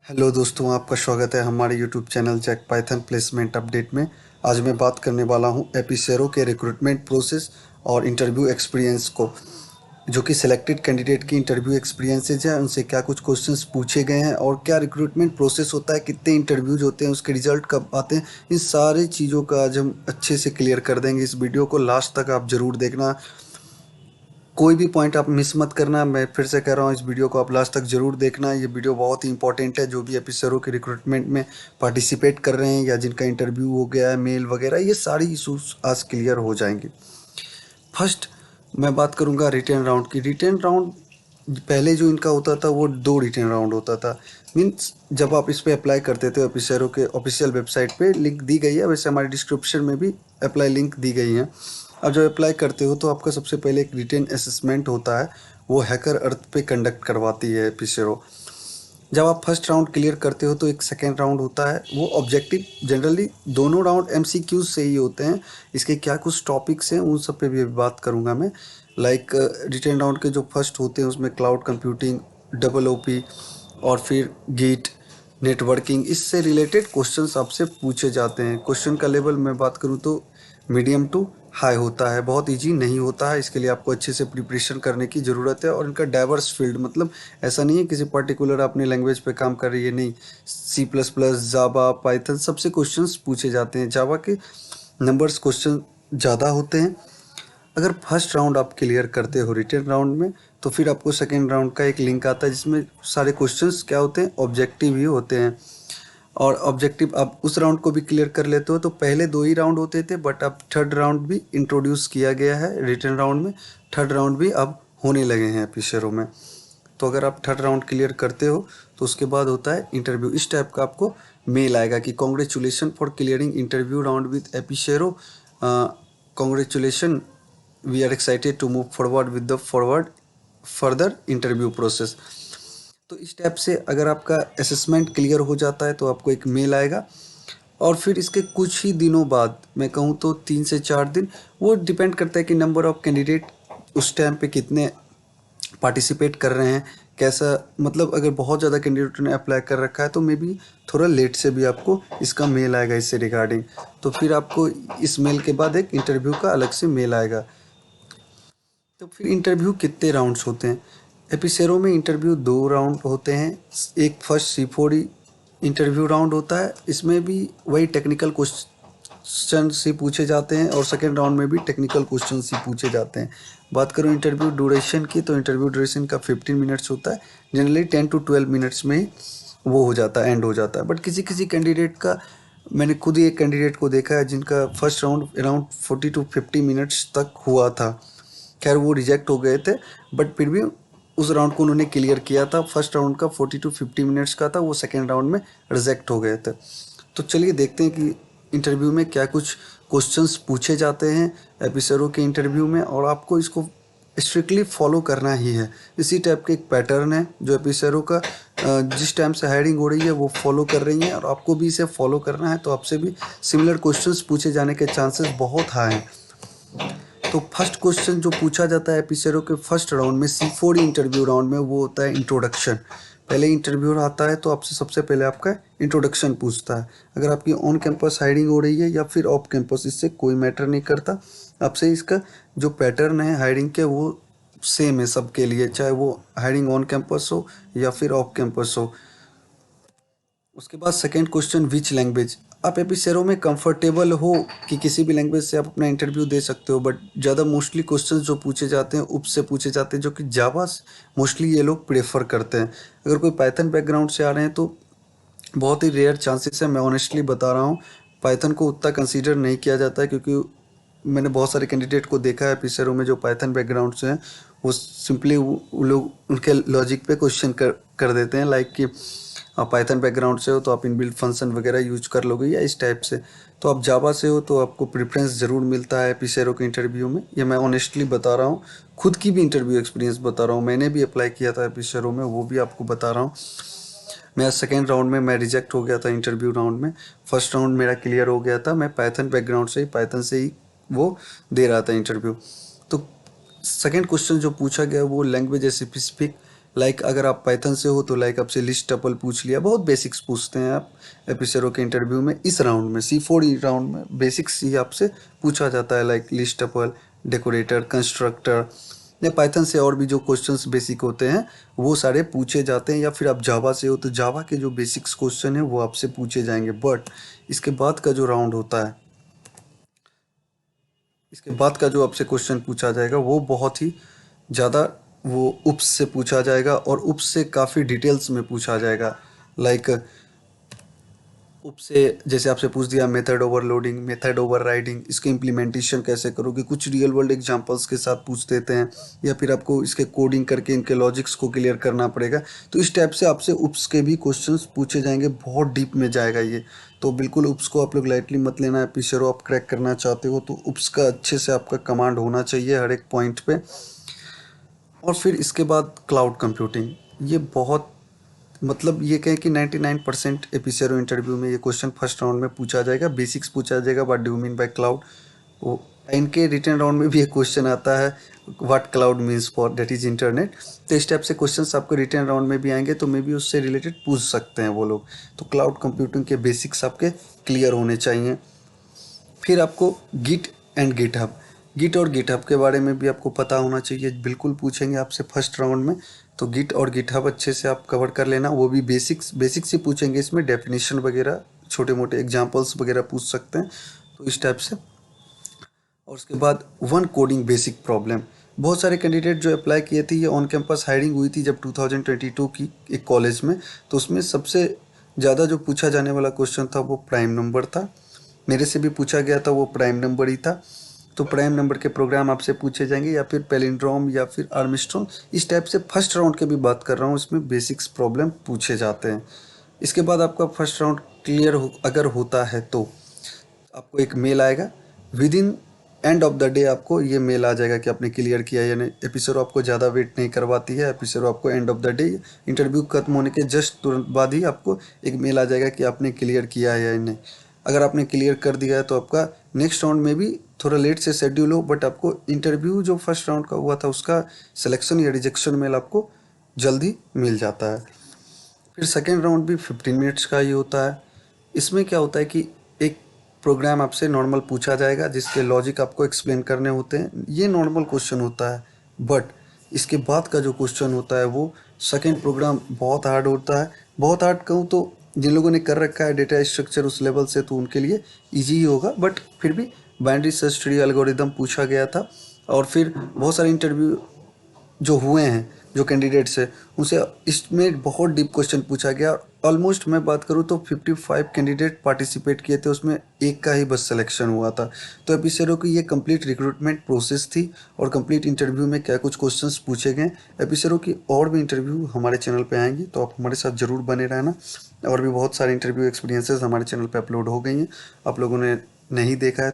Hello दोस्तों, आपका स्वागत है हमारे YouTube channel Jack Python placement update में। आज मैं बात करने वाला हूं एपिसेरो के रिक्रूटमेंट प्रोसेस और इंटरव्यू एक्सपीरियंस को, जो कि सिलेक्टेड कैंडिडेट की इंटरव्यू एक्सपीरियंसेज हैं, उनसे क्या कुछ क्वेश्चंस पूछे गए हैं और क्या रिक्रूटमेंट प्रोसेस होता है, कितने इंटरव्यूज होते हैं, उसके रिजल्ट कब आते हैं। इन सारी चीज़ों का आज हम अच्छे से क्लियर कर देंगे। इस वीडियो को लास्ट तक आप ज़रूर देखना, कोई भी पॉइंट आप मिस मत करना। मैं फिर से कह रहा हूँ, इस वीडियो को आप लास्ट तक ज़रूर देखना। ये वीडियो बहुत ही इंपॉर्टेंट है। जो भी ऑफिसरों के रिक्रूटमेंट में पार्टिसिपेट कर रहे हैं या जिनका इंटरव्यू हो गया है, मेल वगैरह, ये सारी इशूज आज क्लियर हो जाएंगे। फर्स्ट मैं बात करूँगा रिटर्न राउंड की। रिटर्न राउंड पहले जो इनका होता था वो 2 रिटर्न राउंड होता था। मीन्स जब आप इस पर अप्लाई करते थे, ऑफिसरों के ऑफिशियल वेबसाइट पे लिंक दी गई है, वैसे हमारे डिस्क्रिप्शन में भी अप्लाई लिंक दी गई है। अब जब अप्लाई करते हो तो आपका सबसे पहले एक रिटन असेसमेंट होता है, वो हैकर अर्थ पे कंडक्ट करवाती है ऑफिसरों। जब आप फर्स्ट राउंड क्लियर करते हो तो एक सेकेंड राउंड होता है, वो ऑब्जेक्टिव। जनरली दोनों राउंड एमसीक्यूज से ही होते हैं। इसके क्या कुछ टॉपिक्स हैं उन सब पे भी बात करूँगा मैं। लाइक रिटर्न राउंड के जो फर्स्ट होते हैं उसमें क्लाउड कंप्यूटिंग, डबल ओपी और फिर गीट, नेटवर्किंग, इससे रिलेटेड क्वेश्चंस आपसे पूछे जाते हैं। क्वेश्चन का लेवल मैं बात करूँ तो मीडियम टू हाई होता है, बहुत इजी नहीं होता है। इसके लिए आपको अच्छे से प्रिपरेशन करने की ज़रूरत है। और इनका डाइवर्स फील्ड, मतलब ऐसा नहीं है किसी पर्टिकुलर अपने लैंग्वेज पे काम कर रही है, नहीं। सी प्लस प्लस, जावा, पाइथन, सबसे क्वेश्चंस पूछे जाते हैं। जावा के नंबर्स क्वेश्चन ज़्यादा होते हैं। अगर फर्स्ट राउंड आप क्लियर करते हो रिटर्न राउंड में, तो फिर आपको सेकेंड राउंड का एक लिंक आता है जिसमें सारे क्वेश्चंस क्या होते हैं, ऑब्जेक्टिव ही होते हैं। और ऑब्जेक्टिव आप उस राउंड को भी क्लियर कर लेते हो। तो पहले 2 ही राउंड होते थे, बट अब थर्ड राउंड भी इंट्रोड्यूस किया गया है रिटर्न राउंड में। थर्ड राउंड भी अब होने लगे हैं ऑफिसरों में। तो अगर आप थर्ड राउंड क्लियर करते हो तो उसके बाद होता है इंटरव्यू। इस टाइप का आपको मेल आएगा कि congratulation for clearing interview round with एपिशेरो, congratulation, we are excited to move forward with the forward further interview process. तो इस टाइप से अगर आपका असेसमेंट क्लियर हो जाता है तो आपको एक मेल आएगा। और फिर इसके कुछ ही दिनों बाद, मैं कहूँ तो 3 से 4 दिन, वो डिपेंड करता है कि नंबर ऑफ़ कैंडिडेट उस टाइम पे कितने पार्टिसिपेट कर रहे हैं, कैसा। मतलब अगर बहुत ज़्यादा कैंडिडेट ने अप्लाई कर रखा है तो मे बी थोड़ा लेट से भी आपको इसका मेल आएगा इससे रिगार्डिंग। तो फिर आपको इस मेल के बाद एक इंटरव्यू का अलग से मेल आएगा। तो फिर इंटरव्यू कितने राउंड्स होते हैं? एपिसेरो में इंटरव्यू 2 राउंड होते हैं। एक फर्स्ट C4 इंटरव्यू राउंड होता है, इसमें भी वही टेक्निकल क्वेश्चन ही पूछे जाते हैं और सेकेंड राउंड में भी टेक्निकल क्वेश्चन ही पूछे जाते हैं। बात करूँ इंटरव्यू ड्यूरेशन की, तो इंटरव्यू ड्यूरेशन का 15 मिनट्स होता है। जनरली 10 to 12 मिनट्स में ही वो हो जाता है, एंड हो जाता है। बट किसी किसी कैंडिडेट का, मैंने खुद ही एक कैंडिडेट को देखा है जिनका first round around 40 to 50 minutes तक हुआ था। खैर वो रिजेक्ट हो गए थे, बट फिर भी उस राउंड को उन्होंने क्लियर किया था। फर्स्ट राउंड का 40 to 50 मिनट्स का था, वो सेकेंड राउंड में रिजेक्ट हो गए थे। तो चलिए देखते हैं कि इंटरव्यू में क्या कुछ क्वेश्चंस पूछे जाते हैं एपिसरों के इंटरव्यू में, और आपको इसको स्ट्रिक्टली फॉलो करना ही है। इसी टाइप के एक पैटर्न है जो एपिसरों का जिस टाइम से हायरिंग हो रही है वो फॉलो कर रही हैं, और आपको भी इसे फॉलो करना है। तो आपसे भी सिमिलर क्वेश्चंस पूछे जाने के चांसेस बहुत हाई हैं। तो फर्स्ट क्वेश्चन जो पूछा जाता है एपिसेरो के फर्स्ट राउंड में, C4 इंटरव्यू राउंड में, वो होता है इंट्रोडक्शन। पहले इंटरव्यूअर आता है तो आपसे सबसे पहले आपका इंट्रोडक्शन पूछता है। अगर आपकी ऑन कैंपस हायरिंग हो रही है या फिर ऑफ कैंपस, इससे कोई मैटर नहीं करता। आपसे इसका जो पैटर्न है हायरिंग के वो सेम है सबके लिए, चाहे वो हायरिंग ऑन कैंपस हो या फिर ऑफ कैंपस हो। उसके बाद सेकेंड क्वेश्चन, विच लैंग्वेज। आप एपिसेरो में कंफर्टेबल हो कि किसी भी लैंग्वेज से आप अपना इंटरव्यू दे सकते हो, बट ज़्यादा मोस्टली क्वेश्चंस जो पूछे जाते हैं उप से पूछे जाते हैं, जो कि जावा मोस्टली ये लोग प्रेफर करते हैं। अगर कोई पाइथन बैकग्राउंड से आ रहे हैं तो बहुत ही रेयर चांसेस है, मैं ऑनेस्टली बता रहा हूँ। पाइथन को उतना कंसीडर नहीं किया जाता है, क्योंकि मैंने बहुत सारे कैंडिडेट को देखा है एपिसेरो में जो पाइथन बैकग्राउंड से हैं, वो सिंपली वो लोग उनके लॉजिक पे क्वेश्चन कर देते हैं। लाइक कि आप पाइथन बैकग्राउंड से हो तो आप इनबिल्ट फंक्शन वगैरह यूज कर लोगे, या इस टाइप से। तो आप जावा से हो तो आपको प्रेफरेंस ज़रूर मिलता है एपिसेरो के इंटरव्यू में। ये मैं ऑनेस्टली बता रहा हूँ, खुद की भी इंटरव्यू एक्सपीरियंस बता रहा हूँ। मैंने भी अप्लाई किया था एपिसेरो में, वो भी आपको बता रहा हूँ। मैं सेकेंड राउंड में मैं रिजेक्ट हो गया था इंटरव्यू राउंड में। फर्स्ट राउंड मेरा क्लियर हो गया था, मैं पाइथन बैकग्राउंड से ही, पाइथन से ही वो दे रहा था इंटरव्यू। तो सेकेंड क्वेश्चन जो पूछा गया वो लैंग्वेज स्पेसिफिक लाइक अगर आप पाइथन से हो तो लाइक आपसे लिस्ट टपल पूछ लिया, बहुत बेसिक्स पूछते हैं आप एपिसेरो के इंटरव्यू में। इस राउंड में C4 राउंड में बेसिक्स ही आपसे पूछा जाता है, like list tuple, decorator, constructor या पाइथन से और भी जो क्वेश्चंस बेसिक होते हैं वो सारे पूछे जाते हैं। या फिर आप जावा से हो तो जावा के जो बेसिक्स क्वेश्चन है वो आपसे पूछे जाएंगे। बट इसके बाद का जो राउंड होता है, इसके बाद का जो आपसे क्वेश्चन पूछा जाएगा वो बहुत ही ज़्यादा वो उप्स से पूछा जाएगा, और उप्स से काफ़ी डिटेल्स में पूछा जाएगा। लाइक उप से जैसे आपसे पूछ दिया मेथड ओवरलोडिंग, मेथड ओवरराइडिंग, इसके इम्प्लीमेंटेशन कैसे करोगे, कुछ रियल वर्ल्ड एग्जांपल्स के साथ पूछ देते हैं, या फिर आपको इसके कोडिंग करके इनके लॉजिक्स को क्लियर करना पड़ेगा। तो इस टाइप से आपसे उप्स के भी क्वेश्चंस पूछे जाएंगे, बहुत डीप में जाएगा ये। तो बिल्कुल उप्स को आप लोग लाइटली मत लेना है। पिछेरो आप क्रैक करना चाहते हो तो उप्स का अच्छे से आपका कमांड होना चाहिए हर एक पॉइंट पे। और फिर इसके बाद क्लाउड कंप्यूटिंग, ये बहुत मतलब ये कहें कि 99% एपिसेरो इंटरव्यू में ये क्वेश्चन फर्स्ट राउंड में पूछा जाएगा, बेसिक्स पूछा जाएगा, what do you mean by cloud. वो इनके रिटर्न राउंड में भी एक क्वेश्चन आता है, what cloud means for, that is internet. तो इस टाइप से क्वेश्चंस आपको रिटर्न राउंड में भी आएंगे, तो मे बी उससे रिलेटेड पूछ सकते हैं वो लोग। तो क्लाउड कंप्यूटिंग के बेसिक्स आपके क्लियर होने चाहिए। फिर आपको गिट एंड गिटहब, गिट और गिटहब के बारे में भी आपको पता होना चाहिए, बिल्कुल पूछेंगे आपसे फर्स्ट राउंड में। तो गिट और गिटहब अच्छे से आप कवर कर लेना, वो भी बेसिक्स ही पूछेंगे, इसमें डेफिनेशन वगैरह छोटे मोटे एग्जांपल्स वगैरह पूछ सकते हैं, तो इस टाइप से। और उसके बाद वन कोडिंग बेसिक प्रॉब्लम, बहुत सारे कैंडिडेट जो अप्लाई किए थे, ये ऑन कैंपस हायरिंग हुई थी जब 2022 की एक कॉलेज में, तो उसमें सबसे ज़्यादा जो पूछा जाने वाला क्वेश्चन था वो प्राइम नंबर था। मेरे से भी पूछा गया था, वो प्राइम नंबर ही था। तो प्राइम नंबर के प्रोग्राम आपसे पूछे जाएंगे, या फिर पैलिंड्रोम या फिर आर्मस्ट्रॉन्ग, इस टाइप से फर्स्ट राउंड के भी बात कर रहा हूँ, इसमें बेसिक्स प्रॉब्लम पूछे जाते हैं। इसके बाद आपका फर्स्ट राउंड क्लियर अगर होता है तो आपको एक मेल आएगा, with in end of the day आपको ये मेल आ जाएगा कि आपने क्लियर किया या नहीं। एपिसोड आपको ज़्यादा वेट नहीं करवाती है, एपिसोड आपको end of the day interview खत्म होने के जस्ट तुरंत बाद ही आपको एक मेल आ जाएगा कि आपने क्लियर किया है या नहीं। अगर आपने क्लियर कर दिया है तो आपका नेक्स्ट राउंड में भी थोड़ा लेट से शेड्यूल हो, बट आपको इंटरव्यू जो फर्स्ट राउंड का हुआ था उसका सिलेक्शन या रिजेक्शन मेल आपको जल्दी मिल जाता है। फिर सेकेंड राउंड भी 15 मिनट्स का ही होता है। इसमें क्या होता है कि एक प्रोग्राम आपसे नॉर्मल पूछा जाएगा जिसके लॉजिक आपको एक्सप्लेन करने होते हैं, ये नॉर्मल क्वेश्चन होता है। बट इसके बाद का जो क्वेश्चन होता है वो सेकेंड प्रोग्राम बहुत हार्ड होता है। बहुत हार्ड कहूँ तो जिन लोगों ने कर रखा है डेटा स्ट्रक्चर उस लेवल से तो उनके लिए ईजी ही होगा, बट फिर भी बाइनरी सर्च ट्री एल्गोरिदम पूछा गया था। और फिर बहुत सारे इंटरव्यू जो हुए हैं, जो कैंडिडेट्स हैं, उनसे इसमें बहुत डीप क्वेश्चन पूछा गया। ऑलमोस्ट मैं बात करूँ तो 55 कैंडिडेट पार्टिसिपेट किए थे, उसमें एक का ही बस सिलेक्शन हुआ था। तो एपिसेरो की ये कंप्लीट रिक्रूटमेंट प्रोसेस थी, और कंप्लीट इंटरव्यू में क्या कुछ क्वेश्चंस पूछे गए। एपिसेरो की और भी इंटरव्यू हमारे चैनल पे आएंगी, तो आप हमारे साथ ज़रूर बने रहना। और भी बहुत सारे इंटरव्यू एक्सपीरियंसेस हमारे चैनल पे अपलोड हो गई हैं, आप लोगों ने नहीं देखा है